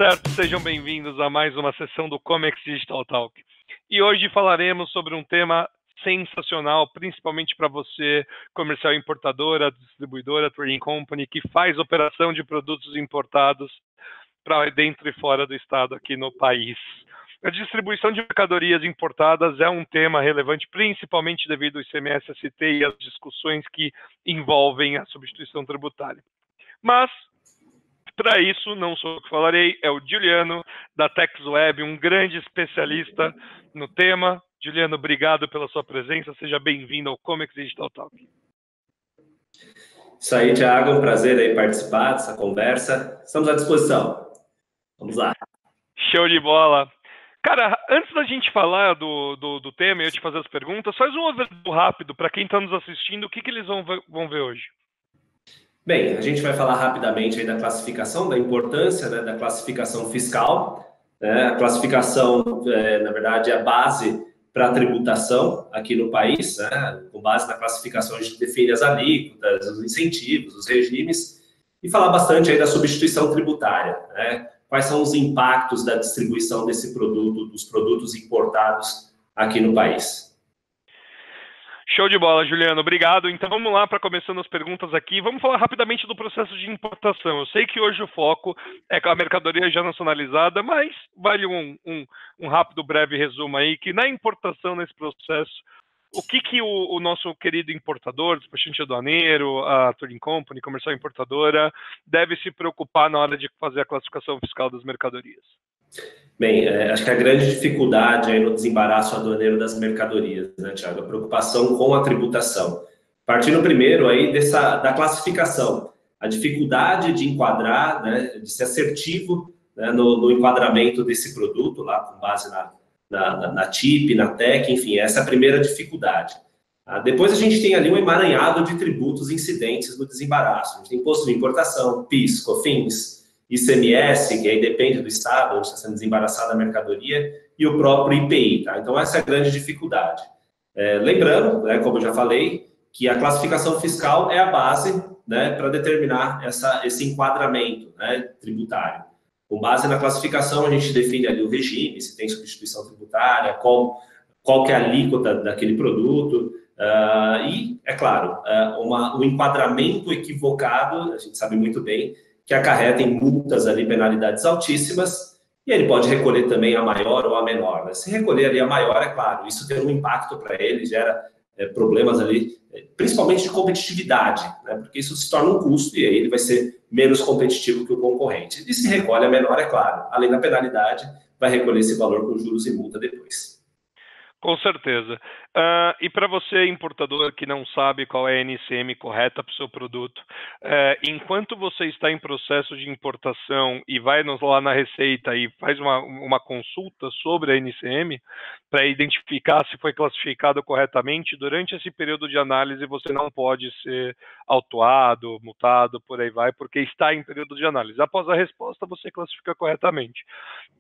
certo, sejam bem-vindos a mais uma sessão do Comex Digital Talk. E hoje falaremos sobre um tema sensacional, principalmente para você, comercial importadora, distribuidora, trading company, que faz operação de produtos importados para dentro e fora do estado aqui no país. A distribuição de mercadorias importadas é um tema relevante, principalmente devido ao ICMS-ST e as discussões que envolvem a substituição tributária. Mas, para isso, não sou eu que falarei, é o Juliano, da TexWeb, um grande especialista no tema. Juliano, obrigado pela sua presença, seja bem-vindo ao Comex Digital Talk. Isso aí, Thiago, é um prazer aí participar dessa conversa. Estamos à disposição. Vamos lá. Show de bola. Cara, antes da gente falar do tema e eu te fazer as perguntas, faz um overview rápido para quem está nos assistindo, o que eles vão ver hoje. Bem, a gente vai falar rapidamente aí da classificação, da importância, né, da classificação fiscal. A classificação, na verdade, é a base para a tributação aqui no país. Né? Com base na classificação, a gente define as alíquotas, os incentivos, os regimes, e falar bastante aí da substituição tributária, né? Quais são os impactos da distribuição desse produto, dos produtos importados aqui no país. Show de bola, Juliano. Obrigado. Então vamos lá para começando as perguntas aqui. Vamos falar rapidamente do processo de importação. Eu sei que hoje o foco é a mercadoria já nacionalizada, mas vale um rápido, breve resumo aí, que na importação, nesse processo, o que o nosso querido importador, despachante aduaneiro, a trading company, comercial importadora, deve se preocupar na hora de fazer a classificação fiscal das mercadorias? Bem, acho que a grande dificuldade aí no desembaraço aduaneiro das mercadorias, né, Thiago? A preocupação com a tributação. Partindo primeiro aí da classificação, a dificuldade de enquadrar, né, de ser assertivo, né, no enquadramento desse produto, lá com base na TIP, na TEC, enfim, essa é a primeira dificuldade. Depois a gente tem ali um emaranhado de tributos incidentes no desembaraço. A gente tem imposto de importação, PIS, COFINS, ICMS, que aí depende do estado onde está sendo desembaraçada a mercadoria, e o próprio IPI. Tá? Então, essa é a grande dificuldade. Lembrando, né, como eu já falei, que a classificação fiscal é a base, né, para determinar esse enquadramento, né, tributário. Com base na classificação, a gente define ali o regime, se tem substituição tributária, qual que é a alíquota daquele produto, e, é claro, um enquadramento equivocado, a gente sabe muito bem, que acarreta em multas ali, penalidades altíssimas, e ele pode recolher também a maior ou a menor. Né? Se recolher ali a maior, é claro, isso tem um impacto para ele, gera problemas ali, principalmente de competitividade, né? Porque isso se torna um custo e aí ele vai ser menos competitivo que o concorrente. E se recolhe a menor, é claro, além da penalidade, vai recolher esse valor com juros e multa depois. Com certeza. E para você, importador, que não sabe qual é a NCM correta para o seu produto, enquanto você está em processo de importação e vai lá na Receita e faz uma consulta sobre a NCM, para identificar se foi classificado corretamente, durante esse período de análise você não pode ser autuado, multado, por aí vai, porque está em período de análise. Após a resposta, você classifica corretamente.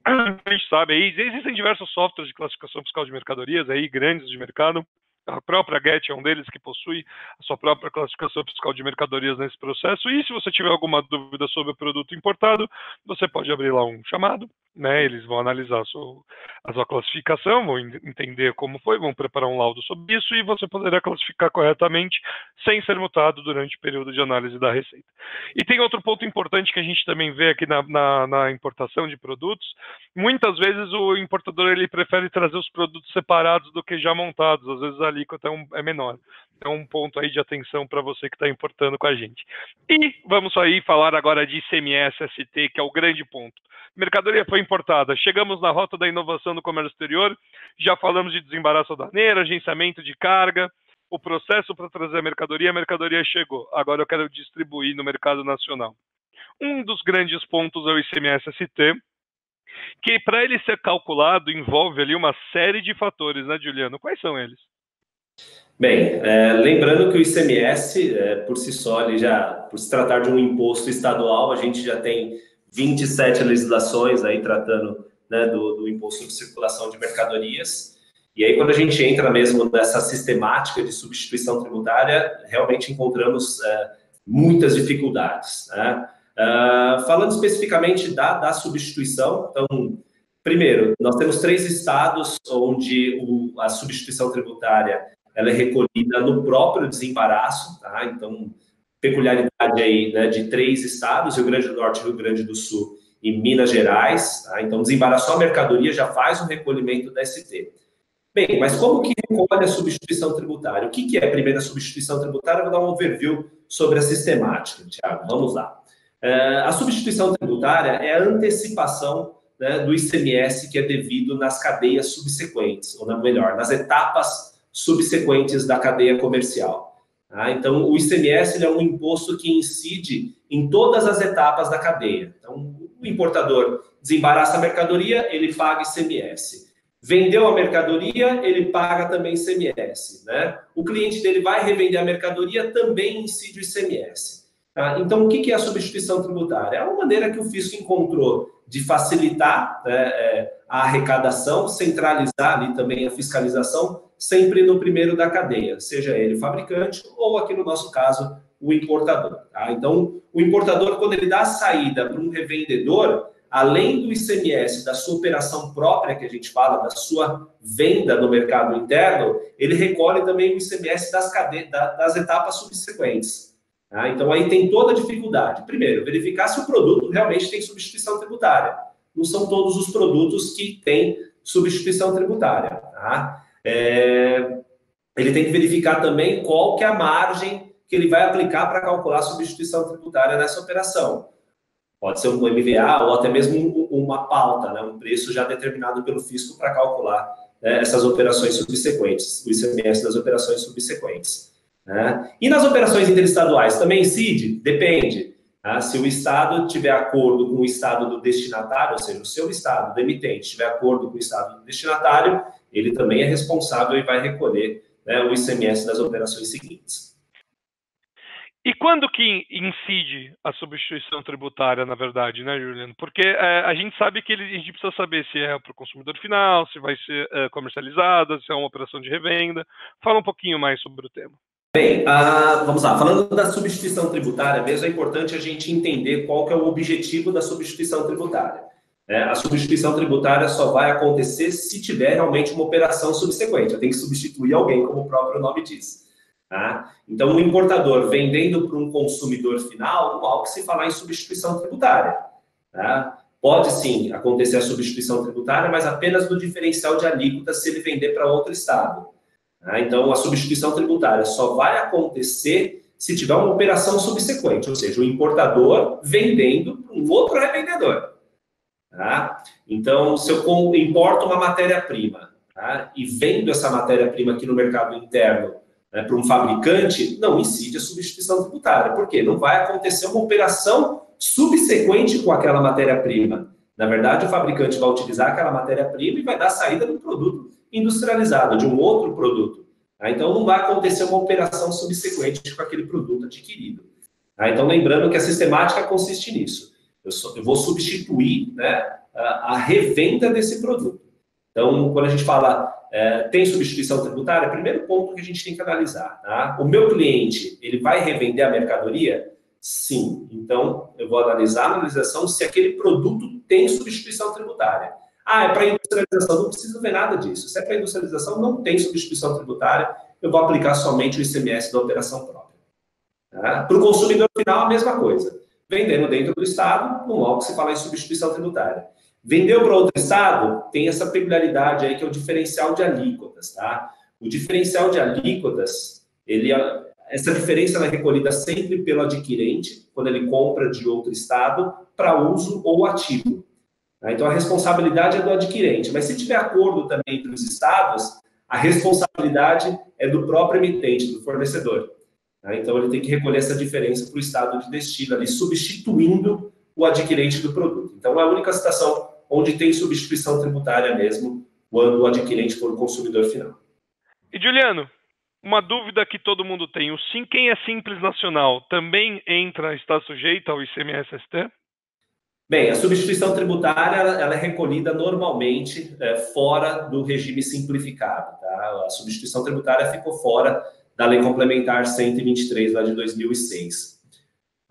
A gente sabe aí, existem diversos softwares de classificação fiscal de mercadorias aí, grandes de mercado. A própria Get é um deles que possui a sua própria classificação fiscal de mercadorias nesse processo. E se você tiver alguma dúvida sobre o produto importado, você pode abrir lá um chamado, né? Eles vão analisar a sua classificação, vão entender como foi, vão preparar um laudo sobre isso e você poderá classificar corretamente sem ser multado durante o período de análise da Receita. E tem outro ponto importante que a gente também vê aqui na importação de produtos. Muitas vezes o importador ele prefere trazer os produtos separados do que já montados. Às vezes a alíquota é menor. Então, um ponto aí de atenção para você que está importando com a gente. E vamos aí falar agora de ICMS-ST, que é o grande ponto. Mercadoria foi importada. Chegamos na rota da inovação do comércio exterior. Já falamos de desembaraço aduaneiro, agenciamento de carga. O processo para trazer a mercadoria chegou. Agora eu quero distribuir no mercado nacional. Um dos grandes pontos é o ICMS-ST, que para ele ser calculado envolve ali uma série de fatores, né, Juliano? Quais são eles? Bem, lembrando que o ICMS, por si só, por se tratar de um imposto estadual, a gente já tem 27 legislações aí tratando, né, do imposto de circulação de mercadorias. E aí, quando a gente entra mesmo nessa sistemática de substituição tributária, realmente encontramos muitas dificuldades, né? Falando especificamente da substituição, então, primeiro, nós temos 3 estados onde a substituição tributária ela é recolhida no próprio desembaraço, tá? Então, peculiaridade aí, né, de 3 estados, Rio Grande do Norte, Rio Grande do Sul e Minas Gerais, tá? Então, desembaraçou a mercadoria, já faz o recolhimento da ST. Bem, mas como que recolhe a substituição tributária? O que é, primeiro, a substituição tributária? Eu vou dar um overview sobre a sistemática, Thiago. Vamos lá. A substituição tributária é a antecipação, né, do ICMS que é devido nas cadeias subsequentes, ou melhor, nas etapas subsequentes da cadeia comercial. Tá? Então, o ICMS ele é um imposto que incide em todas as etapas da cadeia. Então, o importador desembaraça a mercadoria, ele paga ICMS. Vendeu a mercadoria, ele paga também ICMS. Né? O cliente dele vai revender a mercadoria, também incide o ICMS. Tá? Então, o que é a substituição tributária? É uma maneira que o fisco encontrou de facilitar, né, a arrecadação, centralizar ali também a fiscalização, sempre no primeiro da cadeia, seja ele o fabricante ou, aqui no nosso caso, o importador. Tá? Então, o importador, quando ele dá a saída para um revendedor, além do ICMS, da sua operação própria, que a gente fala, da sua venda no mercado interno, ele recolhe também o ICMS das etapas subsequentes. Tá? Então, aí tem toda a dificuldade. Primeiro, verificar se o produto realmente tem substituição tributária. Não são todos os produtos que têm substituição tributária. Tá? Ele tem que verificar também qual que é a margem que ele vai aplicar para calcular a substituição tributária nessa operação. Pode ser um MVA ou até mesmo uma pauta, né? Um preço já determinado pelo fisco para calcular, né, essas operações subsequentes, o ICMS das operações subsequentes. Né? E nas operações interestaduais também incide? Depende. Tá? Se o Estado tiver acordo com o Estado do destinatário, ou seja, o seu Estado, do emitente, tiver acordo com o Estado do destinatário, ele também é responsável e vai recolher, né, o ICMS das operações seguintes. E quando que incide a substituição tributária, na verdade, né, Juliano? Porque a gente sabe que a gente precisa saber se é para o consumidor final, se vai ser comercializada, se é uma operação de revenda. Fala um pouquinho mais sobre o tema. Bem, vamos lá. Falando da substituição tributária mesmo, é importante a gente entender qual que é o objetivo da substituição tributária. A substituição tributária só vai acontecer se tiver realmente uma operação subsequente. Eu tenho que substituir alguém, como o próprio nome diz. Tá? Então, o importador vendendo para um consumidor final, não há o que se falar em substituição tributária. Tá? Pode sim acontecer a substituição tributária, mas apenas no diferencial de alíquota se ele vender para outro estado. Tá? Então, a substituição tributária só vai acontecer se tiver uma operação subsequente, ou seja, o importador vendendo para um outro revendedor. Tá? Então, se eu importo uma matéria-prima, tá, e vendo essa matéria-prima aqui no mercado interno, né, para um fabricante, não incide a substituição tributária. Por quê? Não vai acontecer uma operação subsequente com aquela matéria-prima. Na verdade, o fabricante vai utilizar aquela matéria-prima e vai dar saída de um produto industrializado, de um outro produto. Tá? Então, não vai acontecer uma operação subsequente com aquele produto adquirido. Tá? Então, lembrando que a sistemática consiste nisso. Eu vou substituir, né, a revenda desse produto. Então, quando a gente fala tem substituição tributária, primeiro ponto que a gente tem que analisar. Tá? O meu cliente, ele vai revender a mercadoria? Sim. Então, eu vou analisar a analisação se aquele produto tem substituição tributária. É para industrialização, não preciso ver nada disso. Se é para industrialização, não tem substituição tributária, eu vou aplicar somente o ICMS da operação própria. Tá? Para o consumidor final, a mesma coisa. Vendendo dentro do Estado, não há o que se falar em substituição tributária. Vendeu para outro Estado, tem essa peculiaridade aí que é o diferencial de alíquotas. Tá? O diferencial de alíquotas, essa diferença é recolhida sempre pelo adquirente, quando ele compra de outro Estado, para uso ou ativo. Tá? Então, a responsabilidade é do adquirente, mas se tiver acordo também entre os Estados, a responsabilidade é do próprio emitente, do fornecedor. Tá? Então, ele tem que recolher essa diferença para o Estado de destino, ali, substituindo o adquirente do produto. Então, é a única situação onde tem substituição tributária mesmo, quando o adquirente for o consumidor final. E, Juliano, uma dúvida que todo mundo tem. Quem é Simples Nacional também está sujeito ao ICMS-ST? Bem, a substituição tributária ela é recolhida normalmente fora do regime simplificado. Tá? A substituição tributária ficou fora da Lei Complementar 123, lá de 2006.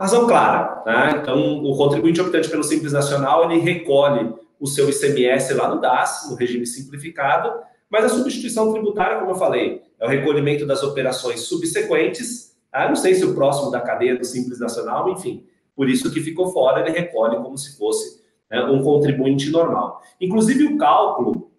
Razão clara, né? Então, o contribuinte optante pelo Simples Nacional, ele recolhe o seu ICMS lá no DAS, no regime simplificado, mas a substituição tributária, como eu falei, é o recolhimento das operações subsequentes, tá? Não sei se o próximo da cadeia do Simples Nacional, enfim, por isso que ficou fora, ele recolhe como se fosse, né, um contribuinte normal. Inclusive, o cálculo,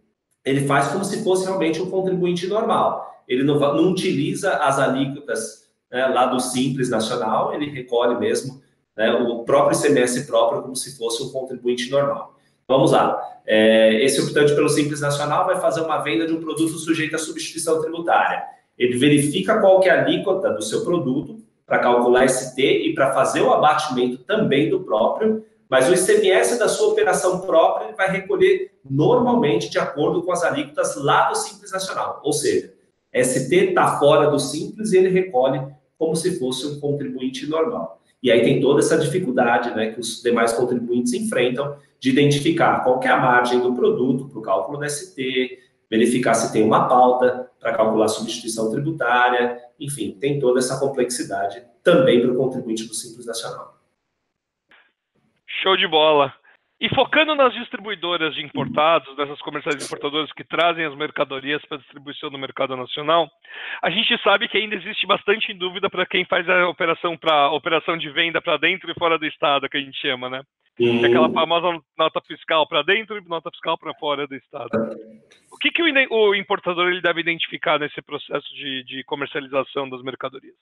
ele faz como se fosse realmente um contribuinte normal. Ele não utiliza as alíquotas, né, lá do Simples Nacional, ele recolhe mesmo, né, o próprio ICMS próprio como se fosse um contribuinte normal. Vamos lá. Esse optante pelo Simples Nacional vai fazer uma venda de um produto sujeito à substituição tributária. Ele verifica qual que é a alíquota do seu produto para calcular ST e para fazer o abatimento também do próprio, mas o ICMS da sua operação própria ele vai recolher normalmente de acordo com as alíquotas lá do Simples Nacional. Ou seja, ST está fora do Simples e ele recolhe como se fosse um contribuinte normal. E aí tem toda essa dificuldade, né, que os demais contribuintes enfrentam de identificar qual que é a margem do produto para o cálculo da ST, verificar se tem uma pauta para calcular a substituição tributária, enfim, tem toda essa complexidade também para o contribuinte do Simples Nacional. Show de bola. E focando nas distribuidoras de importados, dessas comerciais importadoras que trazem as mercadorias para distribuição no mercado nacional, a gente sabe que ainda existe bastante dúvida para quem faz a operação de venda para dentro e fora do estado, que a gente chama, né? É aquela famosa nota fiscal para dentro e nota fiscal para fora do estado. O que o importador ele deve identificar nesse processo de comercialização das mercadorias?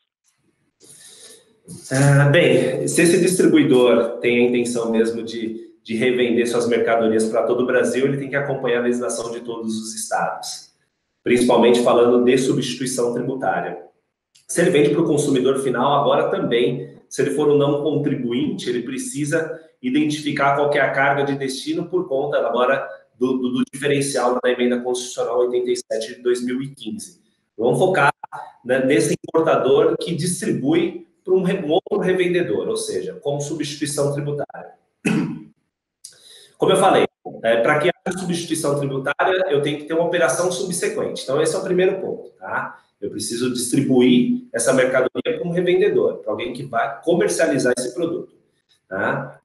Bem, se esse distribuidor tem a intenção mesmo de revender suas mercadorias para todo o Brasil, ele tem que acompanhar a legislação de todos os estados, principalmente falando de substituição tributária. Se ele vende para o consumidor final, agora também, se ele for um não contribuinte, ele precisa identificar qual que é a carga de destino por conta agora do diferencial da Emenda Constitucional 87 de 2015. Vamos focar, né, nesse importador que distribui para um outro revendedor, ou seja, como substituição tributária. Como eu falei, para que haja substituição tributária, eu tenho que ter uma operação subsequente. Então, esse é o primeiro ponto, tá? Eu preciso distribuir essa mercadoria para um revendedor, para alguém que vai comercializar esse produto, tá?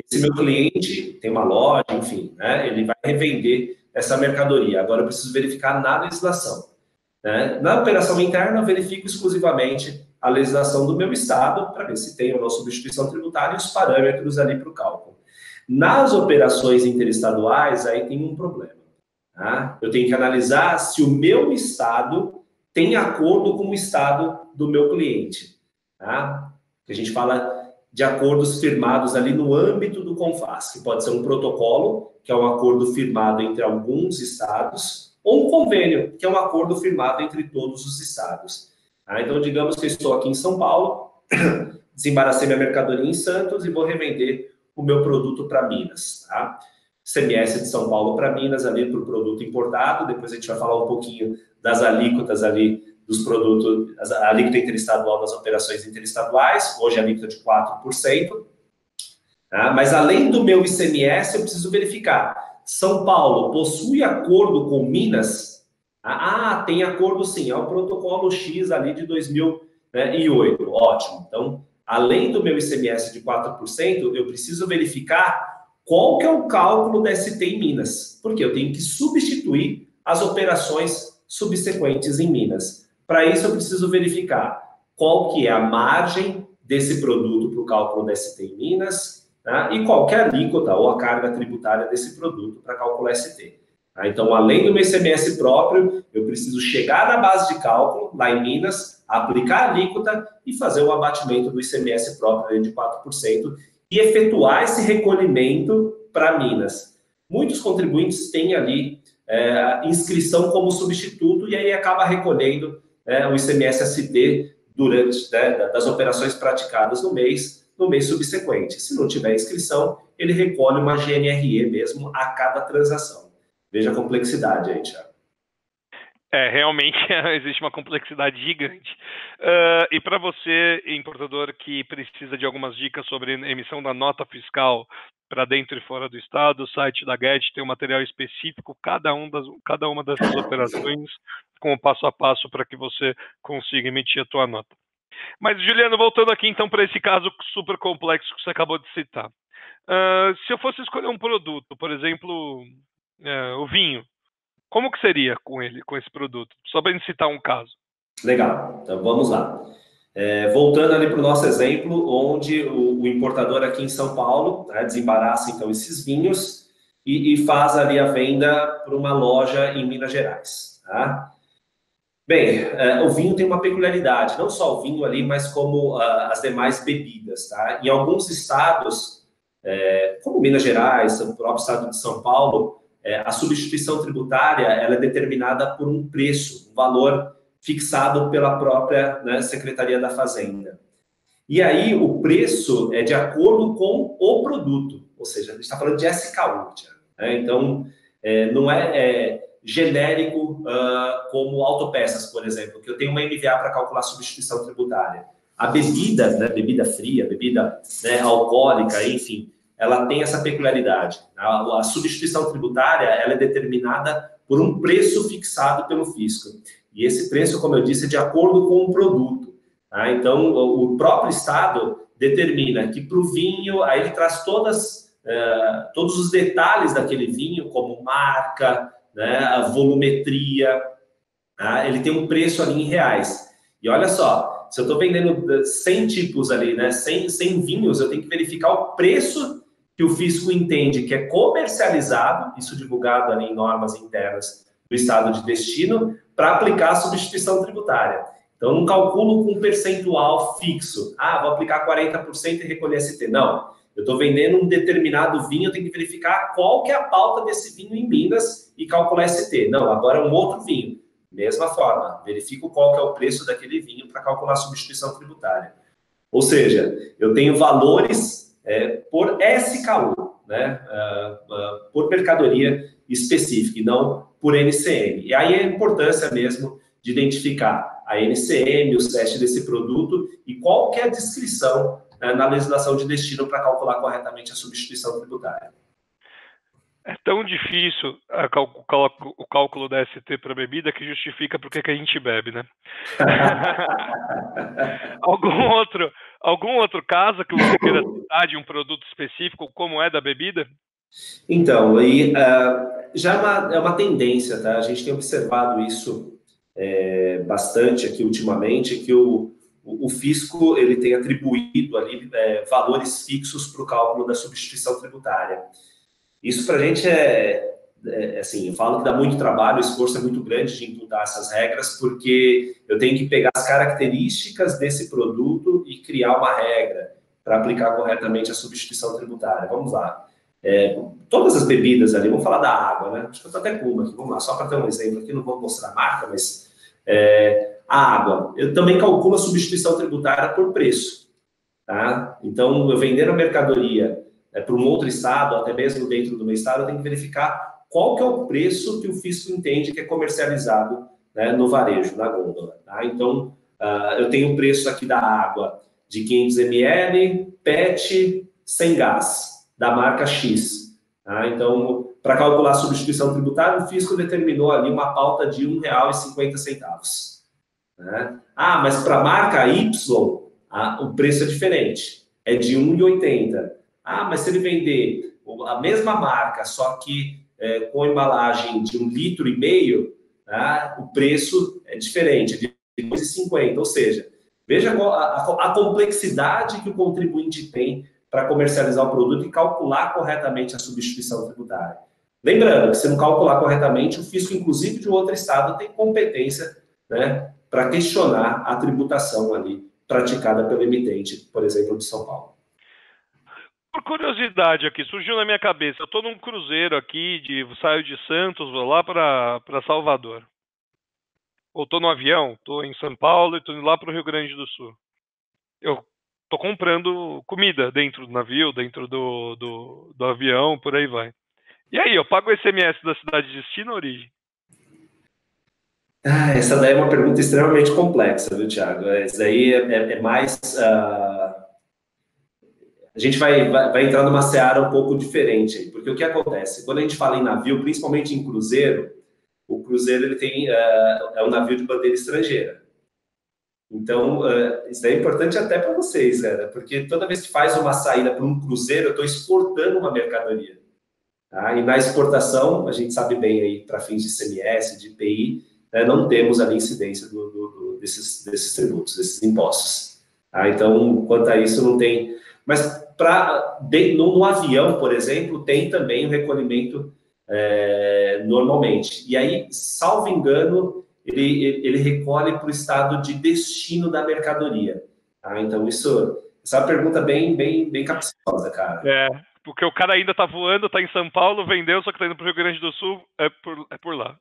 Esse meu cliente tem uma loja, enfim, né? Ele vai revender essa mercadoria. Agora, eu preciso verificar na legislação, né? Na operação interna, eu verifico exclusivamente a legislação do meu estado para ver se tem ou não substituição tributária e os parâmetros ali para o cálculo. Nas operações interestaduais, aí tem um problema, tá? Eu tenho que analisar se o meu estado tem acordo com o estado do meu cliente, tá? A gente fala de acordos firmados ali no âmbito do CONFAS, que pode ser um protocolo, que é um acordo firmado entre alguns estados, ou um convênio, que é um acordo firmado entre todos os estados. Tá? Então, digamos que eu estou aqui em São Paulo, desembaracei minha mercadoria em Santos e vou revender o meu produto para Minas, tá? CMS de São Paulo para Minas ali para o produto importado, depois a gente vai falar um pouquinho das alíquotas ali dos produtos, a alíquota interestadual das operações interestaduais, hoje a alíquota de 4%, tá? Mas além do meu ICMS, eu preciso verificar, São Paulo possui acordo com Minas? Tem acordo sim, é o protocolo X ali de 2008, ótimo. Então, além do meu ICMS de 4%, eu preciso verificar qual que é o cálculo da ST em Minas, porque eu tenho que substituir as operações subsequentes em Minas. Para isso, eu preciso verificar qual que é a margem desse produto para o cálculo da ST em Minas, tá? E qual que é a alíquota ou a carga tributária desse produto para calcular ST. Tá? Então, além do meu ICMS próprio, eu preciso chegar na base de cálculo, lá em Minas, aplicar a alíquota e fazer o abatimento do ICMS próprio de 4% e efetuar esse recolhimento para Minas. Muitos contribuintes têm ali inscrição como substituto e aí acaba recolhendo o ICMS-ST durante, né, das operações praticadas no mês subsequente. Se não tiver inscrição, ele recolhe uma GNRE mesmo a cada transação. Veja a complexidade aí, Thiago. Realmente existe uma complexidade gigante. E para você, importador, que precisa de algumas dicas sobre a emissão da nota fiscal para dentro e fora do estado, o site da GET tem um material específico, cada uma dessas operações, com o passo a passo para que você consiga emitir a tua nota. Mas, Juliano, voltando aqui então para esse caso super complexo que você acabou de citar. Se eu fosse escolher um produto, por exemplo, o vinho, como que seria com ele, com esse produto? Só para citar um caso. Legal, então vamos lá. Voltando ali para o nosso exemplo, onde o importador aqui em São Paulo, né, desembaraça então esses vinhos e faz ali a venda para uma loja em Minas Gerais. Tá? Bem, o vinho tem uma peculiaridade, não só o vinho ali, mas como as demais bebidas. Tá? Em alguns estados, como Minas Gerais, o próprio estado de São Paulo, a substituição tributária ela é determinada por um preço, um valor fixado pela própria, né, Secretaria da Fazenda. E aí o preço é de acordo com o produto, ou seja, a gente está falando de SKU, né? Então, não é genérico como autopeças, por exemplo, que eu tenho uma MVA para calcular a substituição tributária. A bebida, né, bebida fria, bebida, né, alcoólica, enfim, ela tem essa peculiaridade. A substituição tributária ela é determinada por um preço fixado pelo fisco. E esse preço, como eu disse, é de acordo com o produto. Tá? Então, o próprio Estado determina que para o vinho, aí ele traz todos os detalhes daquele vinho, como marca, né, a volumetria, tá? Ele tem um preço ali em reais. E olha só, se eu estou vendendo 100 tipos ali, né, 100 vinhos, eu tenho que verificar o preço que o fisco entende que é comercializado, isso divulgado ali em normas internas do Estado de destino, para aplicar a substituição tributária. Então, não calculo com um percentual fixo. Vou aplicar 40% e recolher ST. Não, eu estou vendendo um determinado vinho, eu tenho que verificar qual que é a pauta desse vinho em Minas e calcular ST. Não, agora é um outro vinho. Mesma forma, verifico qual que é o preço daquele vinho para calcular a substituição tributária. Ou seja, eu tenho valores por SKU, né? Por mercadoria específica, e não por NCM. E aí a importância mesmo de identificar a NCM, o SEST desse produto e qual que é a descrição na legislação de destino para calcular corretamente a substituição tributária. É tão difícil o cálculo da ST para bebida que justifica por que a gente bebe, né? Algum outro caso que você queira citar de um produto específico, como é da bebida? Então, aí, já é uma tendência, tá? A gente tem observado isso bastante aqui ultimamente, que o fisco ele tem atribuído ali valores fixos para o cálculo da substituição tributária. Isso para a gente assim, eu falo que dá muito trabalho, o esforço é muito grande de imputar essas regras, porque eu tenho que pegar as características desse produto e criar uma regra para aplicar corretamente a substituição tributária. Vamos lá. Todas as bebidas ali, vamos falar da água, né? Acho que eu estou até com uma aqui, vamos lá, só para ter um exemplo aqui, não vou mostrar a marca, mas a água. Eu também calculo a substituição tributária por preço, tá? Então, eu vendendo a mercadoria para um outro estado, até mesmo dentro do meu estado, eu tenho que verificar qual que é o preço que o fisco entende que é comercializado, né, no varejo, na gôndola. Tá? Então, eu tenho o preço aqui da água de 500 ml, PET, sem gás, da marca X. Tá? Então, para calcular a substituição tributária, o fisco determinou ali uma pauta de R$ 1,50. Né? Mas para a marca Y, o preço é diferente, é de R$ 1,80. Mas se ele vender a mesma marca, só que com embalagem de 1,5 litro, tá? O preço é diferente, é de R$ 2,50. Ou seja, veja a complexidade que o contribuinte tem para comercializar o produto e calcular corretamente a substituição tributária. Lembrando que se não calcular corretamente, o fisco, inclusive de um outro estado, tem competência, né, para questionar a tributação ali praticada pelo emitente, por exemplo, de São Paulo. Por curiosidade aqui, surgiu na minha cabeça, eu estou num cruzeiro aqui, saio de Santos, vou lá para Salvador. Ou estou no avião, estou em São Paulo e estou indo lá para o Rio Grande do Sul. Eu estou comprando comida dentro do navio, dentro do avião, por aí vai. E aí, eu pago o ICMS da cidade de destino ou origem? Essa daí é uma pergunta extremamente complexa, viu, Thiago? Essa daí é mais... A gente vai entrar numa seara um pouco diferente aí, porque o que acontece? Quando a gente fala em navio, principalmente em cruzeiro, o cruzeiro ele tem, é um navio de bandeira estrangeira. Então, isso daí é importante até para vocês, cara, porque toda vez que faz uma saída para um cruzeiro, eu estou exportando uma mercadoria. Tá? E na exportação, a gente sabe bem aí, para fins de ICMS, de IPI, né, não temos ali incidência desses tributos, desses impostos. Tá? Então, quanto a isso, não tem. Mas no avião, por exemplo, tem também o recolhimento normalmente. E aí, salvo engano, ele recolhe para o estado de destino da mercadoria. Tá? Então, essa é uma pergunta bem capciosa, cara. Porque o cara ainda tá voando, tá em São Paulo, vendeu, só que tá indo pro Rio Grande do Sul, é por lá.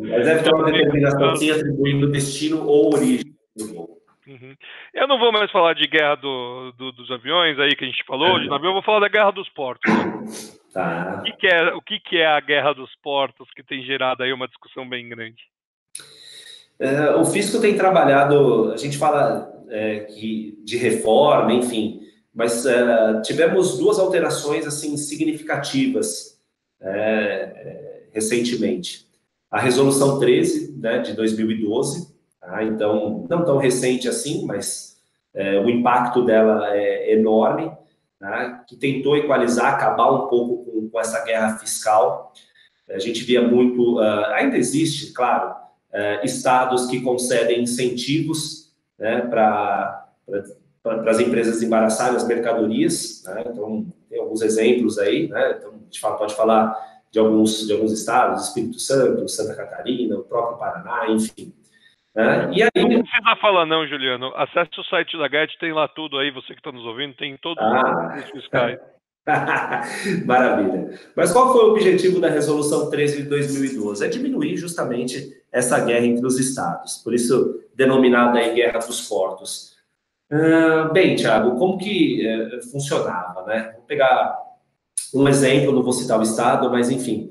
Mas deve ter uma determinação sim atribuindo destino ou origem do voo. Uhum. Eu não vou mais falar de guerra dos aviões aí que a gente falou, de navio, eu vou falar da guerra dos portos. Tá. O que é a guerra dos portos que tem gerado aí uma discussão bem grande? O fisco tem trabalhado, a gente fala de reforma, enfim, mas tivemos duas alterações assim significativas recentemente. A Resolução 13, né, de 2012, tá? Então, não tão recente assim, mas o impacto dela é enorme, tá? Que tentou equalizar, acabar um pouco com essa guerra fiscal. A gente via muito, ainda existe, claro, estados que concedem incentivos, né, para as empresas embaraçarem as mercadorias, né? Então, tem alguns exemplos aí, né? Então, a gente pode falar de alguns estados, Espírito Santo, Santa Catarina, o próprio Paraná, enfim. Né? E aí... Não precisa falar não, Juliano. Acesse o site da GET, tem lá tudo aí, você que está nos ouvindo, tem todos os fiscais. Maravilha. Mas qual foi o objetivo da Resolução 13 de 2012? É diminuir justamente essa guerra entre os estados, por isso denominada aí Guerra dos Portos. Bem, Thiago, como que funcionava, né? Vou pegar um exemplo, não vou citar o estado, mas enfim,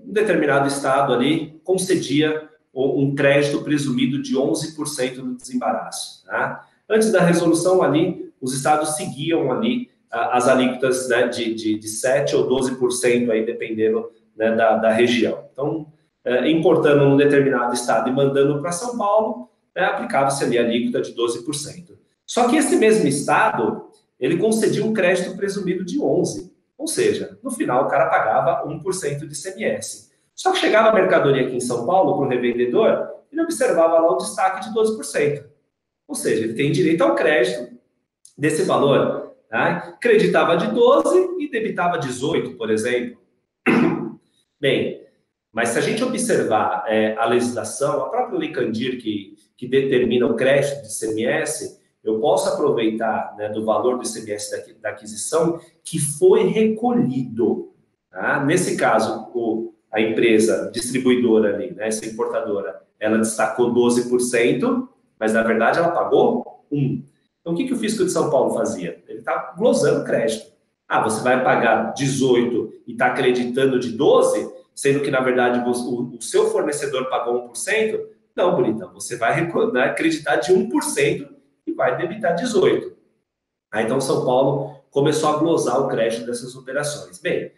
um determinado estado ali concedia um crédito presumido de 11% no desembaraço. Tá? Antes da resolução ali, os estados seguiam ali as alíquotas, né, de 7% ou 12%, aí, dependendo, né, da região. Então, importando um determinado estado e mandando para São Paulo, né, aplicava-se ali a alíquota de 12%. Só que esse mesmo estado, ele concedia um crédito presumido de 11%. Ou seja, no final o cara pagava 1% de ICMS. Só que chegava a mercadoria aqui em São Paulo para o revendedor, ele observava lá o destaque de 12%. Ou seja, ele tem direito ao crédito desse valor. Tá? Creditava de 12 e debitava 18, por exemplo. Bem, mas se a gente observar a legislação, a própria Lei Candir que determina o crédito de ICMS, eu posso aproveitar, né, do valor do ICMS da aquisição que foi recolhido. Tá? Nesse caso, a empresa distribuidora ali, né, essa importadora, ela destacou 12%, mas na verdade ela pagou 1%. Então, o que o Fisco de São Paulo fazia? Ele está glosando crédito. Você vai pagar 18 e está acreditando de 12, sendo que, na verdade, o seu fornecedor pagou 1%? Não, bonitão, você vai acreditar de 1% e vai debitar 18. Aí, então, São Paulo começou a glosar o crédito dessas operações. Bem,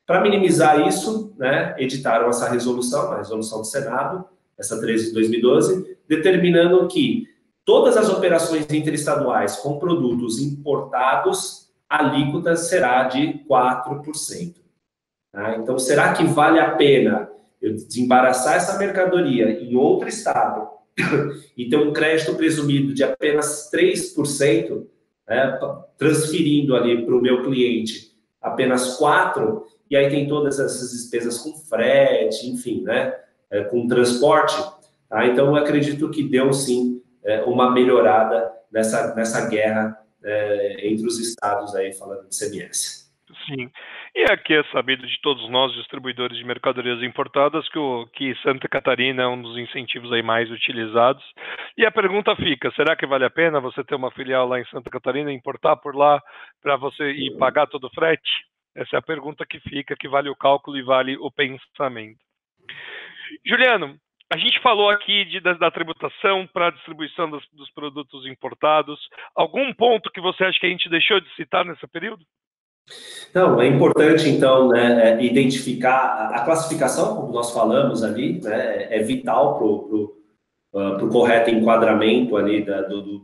para minimizar isso, né, editaram essa resolução, a resolução do Senado, essa 13 de 2012, determinando que todas as operações interestaduais com produtos importados, a alíquota será de 4%. Tá? Então, será que vale a pena eu desembaraçar essa mercadoria em outro estado e ter um crédito presumido de apenas 3%, né, transferindo ali para o meu cliente apenas 4%, e aí tem todas essas despesas com frete, enfim, né, com transporte? Tá? Então, eu acredito que deu, sim, uma melhorada nessa guerra entre os estados, aí, falando de ICMS. Sim, e aqui é sabido de todos nós, distribuidores de mercadorias importadas, que Santa Catarina é um dos incentivos aí mais utilizados. E a pergunta fica, será que vale a pena você ter uma filial lá em Santa Catarina, importar por lá, para você ir pagar todo o frete? Essa é a pergunta que fica, que vale o cálculo e vale o pensamento. Juliano, a gente falou aqui da tributação para a distribuição dos produtos importados. Algum ponto que você acha que a gente deixou de citar nesse período? Não, é importante, então, né, identificar a classificação, como nós falamos ali, né, é vital para o correto enquadramento ali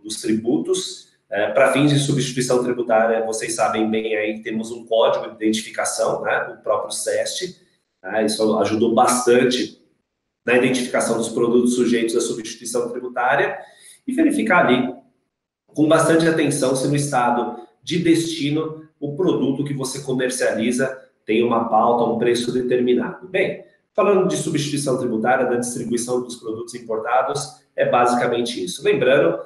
dos tributos. Para fins de substituição tributária, vocês sabem bem aí que temos um código de identificação, né, o próprio SEST, né, isso ajudou bastante na identificação dos produtos sujeitos à substituição tributária e verificar ali com bastante atenção se no estado de destino o produto que você comercializa tem uma pauta, um preço determinado. Bem, falando de substituição tributária, da distribuição dos produtos importados, é basicamente isso. Lembrando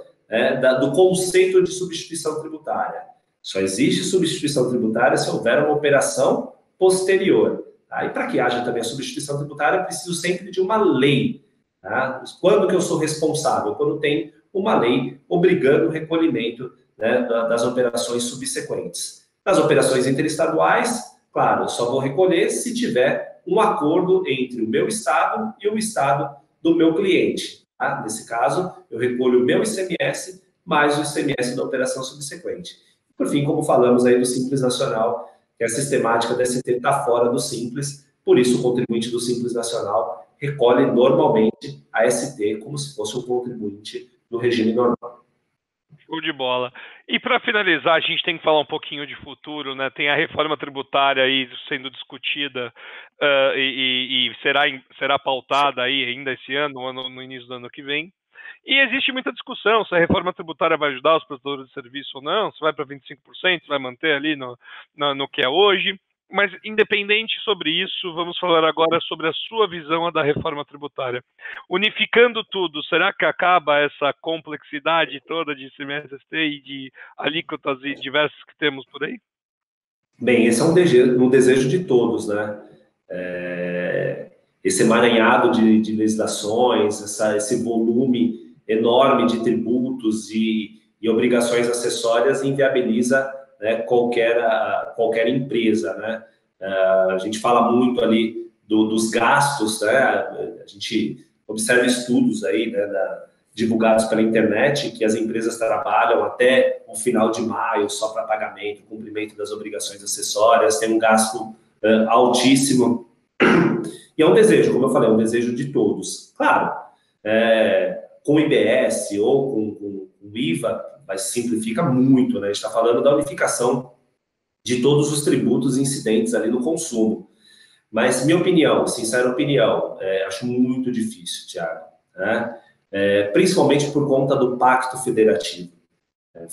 do conceito de substituição tributária. Só existe substituição tributária se houver uma operação posterior. Tá? E para que haja também a substituição tributária, eu preciso sempre de uma lei. Tá? Quando que eu sou responsável? Quando tem uma lei obrigando o recolhimento, né, das operações subsequentes. Nas operações interestaduais, claro, eu só vou recolher se tiver um acordo entre o meu estado e o estado do meu cliente. Tá? Nesse caso, eu recolho o meu ICMS mais o ICMS da operação subsequente. Por fim, como falamos aí do Simples Nacional, que a sistemática da ST está fora do Simples, por isso o contribuinte do Simples Nacional recolhe normalmente a ST como se fosse um contribuinte no regime normal. Show de bola. E para finalizar, a gente tem que falar um pouquinho de futuro, né? Tem a reforma tributária aí sendo discutida e será pautada aí ainda esse ano, no início do ano que vem. E existe muita discussão se a reforma tributária vai ajudar os prestadores de serviço ou não, se vai para 25%, se vai manter ali no que é hoje. Mas, independente sobre isso, vamos falar agora sobre a sua visão da reforma tributária. Unificando tudo, será que acaba essa complexidade toda de ICMS-ST e de alíquotas e diversas que temos por aí? Bem, esse é um desejo de todos, né? Esse emaranhado de legislações, esse volume enorme de tributos e obrigações acessórias inviabiliza, né, qualquer empresa, né? A gente fala muito ali dos gastos, né? A gente observa estudos aí, né, divulgados pela internet, que as empresas trabalham até o final de maio só para pagamento, cumprimento das obrigações acessórias, tem um gasto altíssimo. E é um desejo, como eu falei, é um desejo de todos. Claro, com o IBS ou com o IVA, mas simplifica muito, né? A gente está falando da unificação de todos os tributos incidentes ali no consumo. Mas minha opinião, sincera opinião, acho muito difícil, Thiago, né? Principalmente por conta do pacto federativo.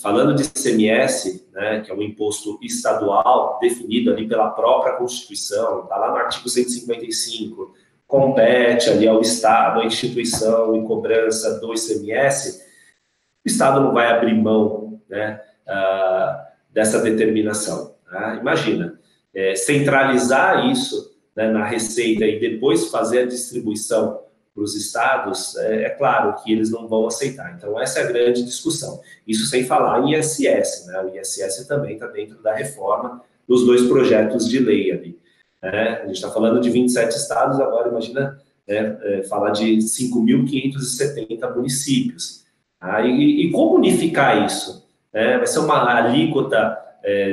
Falando de ICMS, né, que é um imposto estadual definido ali pela própria Constituição, está lá no artigo 155, compete ali ao Estado, à instituição em cobrança do ICMS, o Estado não vai abrir mão, né, dessa determinação. Tá? Imagina, centralizar isso, né, na Receita e depois fazer a distribuição para os estados, é claro que eles não vão aceitar. Então, essa é a grande discussão. Isso sem falar em ISS, né? O ISS também está dentro da reforma dos dois projetos de lei ali. A gente está falando de 27 estados, agora imagina falar de 5.570 municípios. E como unificar isso? Vai ser uma alíquota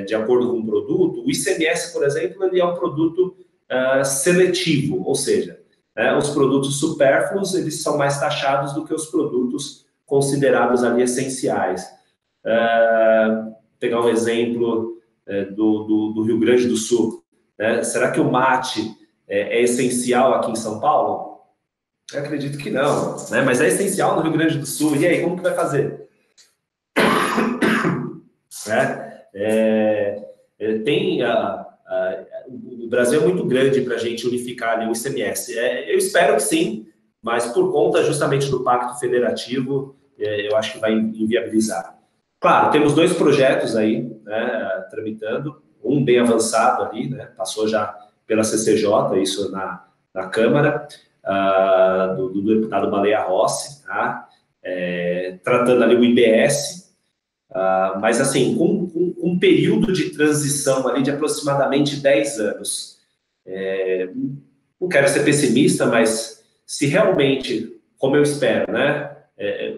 de acordo com o produto? O ICMS, por exemplo, ele é um produto seletivo, ou seja, os produtos supérfluos, eles são mais taxados do que os produtos considerados ali essenciais. Pegar um exemplo do Rio Grande do Sul. Será que o mate é essencial aqui em São Paulo? Eu acredito que não, né? Mas é essencial no Rio Grande do Sul. E aí, como que vai fazer? O Brasil é muito grande para a gente unificar ali o ICMS. Eu espero que sim, mas por conta justamente do Pacto Federativo, eu acho que vai inviabilizar. Claro, temos dois projetos aí, né, tramitando, um bem avançado ali, né, passou já pela CCJ, isso na Câmara, do deputado Baleia Rossi, tá? Tratando ali o IBS, mas assim, com um período de transição ali de aproximadamente 10 anos. Não quero ser pessimista, mas se realmente, como eu espero, né,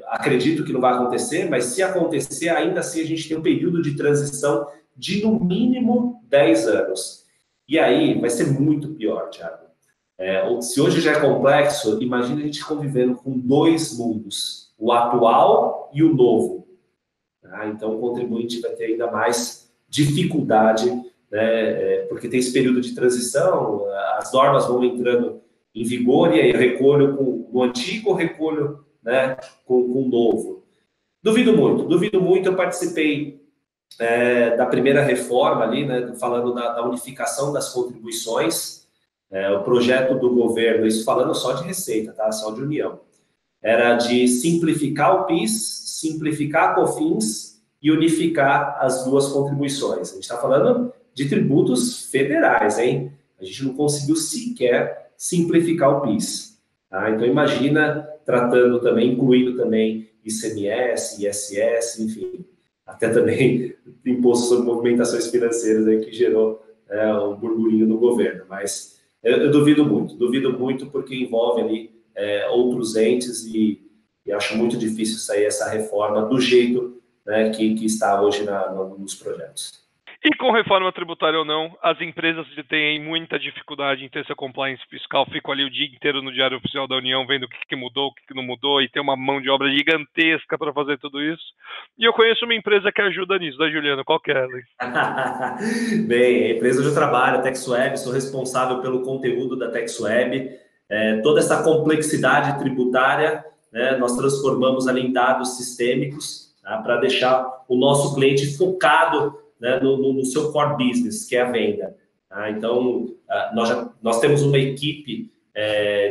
acredito que não vai acontecer, mas se acontecer, ainda assim a gente tem um período de transição de no mínimo 10 anos. E aí vai ser muito pior, Thiago. Se hoje já é complexo, imagine a gente convivendo com dois mundos, o atual e o novo. Tá? Então, o contribuinte vai ter ainda mais dificuldade, né, porque tem esse período de transição, as normas vão entrando em vigor e aí eu recolho com o antigo, recolho, né, com o novo. Duvido muito. Eu participei da primeira reforma ali, né, falando da unificação das contribuições, o projeto do governo, isso falando só de receita, tá? Só de união. Era de simplificar o PIS, simplificar a COFINS e unificar as duas contribuições. A gente está falando de tributos federais, hein? A gente não conseguiu sequer simplificar o PIS. Tá? Então, imagina tratando também, incluindo também ICMS, ISS, enfim, até também imposto sobre movimentações financeiras aí que gerou um burburinho no governo. Mas eu duvido muito porque envolve ali outros entes e acho muito difícil sair essa reforma do jeito, né, que está hoje nos projetos. E com reforma tributária ou não, as empresas têm muita dificuldade em ter essa compliance fiscal, ficam ali o dia inteiro no Diário Oficial da União vendo o que mudou, o que não mudou, e tem uma mão de obra gigantesca para fazer tudo isso. E eu conheço uma empresa que ajuda nisso, da Juliana, qual que é ela? Bem, a empresa onde eu trabalho, a TexWeb, sou responsável pelo conteúdo da TexWeb. Toda essa complexidade tributária, né, nós transformamos ali em dados sistêmicos, tá, para deixar o nosso cliente focado, né, no seu core business, que é a venda. Tá? Então, nós temos uma equipe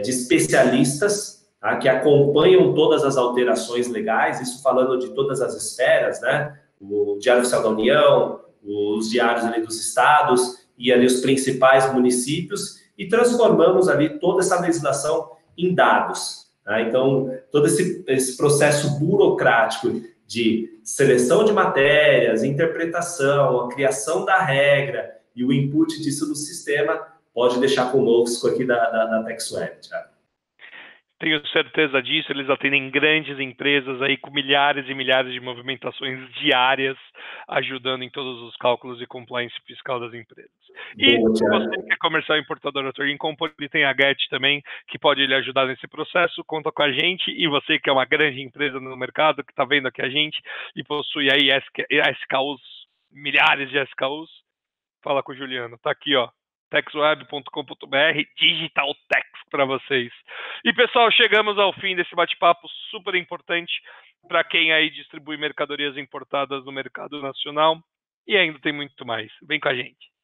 de especialistas, tá, que acompanham todas as alterações legais, isso falando de todas as esferas, né? O Diário Oficial da União, os diários ali dos estados e ali os principais municípios, e transformamos ali toda essa legislação em dados. Tá? Então, todo esse processo burocrático de seleção de matérias, interpretação, a criação da regra e o input disso no sistema pode deixar conosco aqui da TexWeb, Thiago. Tenho certeza disso, eles atendem grandes empresas aí com milhares e milhares de movimentações diárias, ajudando em todos os cálculos de compliance fiscal das empresas. E Boa, você que é comercial importador da Trading Company, tem a GET também, que pode lhe ajudar nesse processo, conta com a gente, e você que é uma grande empresa no mercado, que está vendo aqui a gente, e possui aí SKUs, milhares de SKUs, fala com o Juliano, tá aqui, ó. texweb.com.br, Digital Tax para vocês. E pessoal, chegamos ao fim desse bate-papo super importante para quem aí distribui mercadorias importadas no mercado nacional, e ainda tem muito mais. Vem com a gente.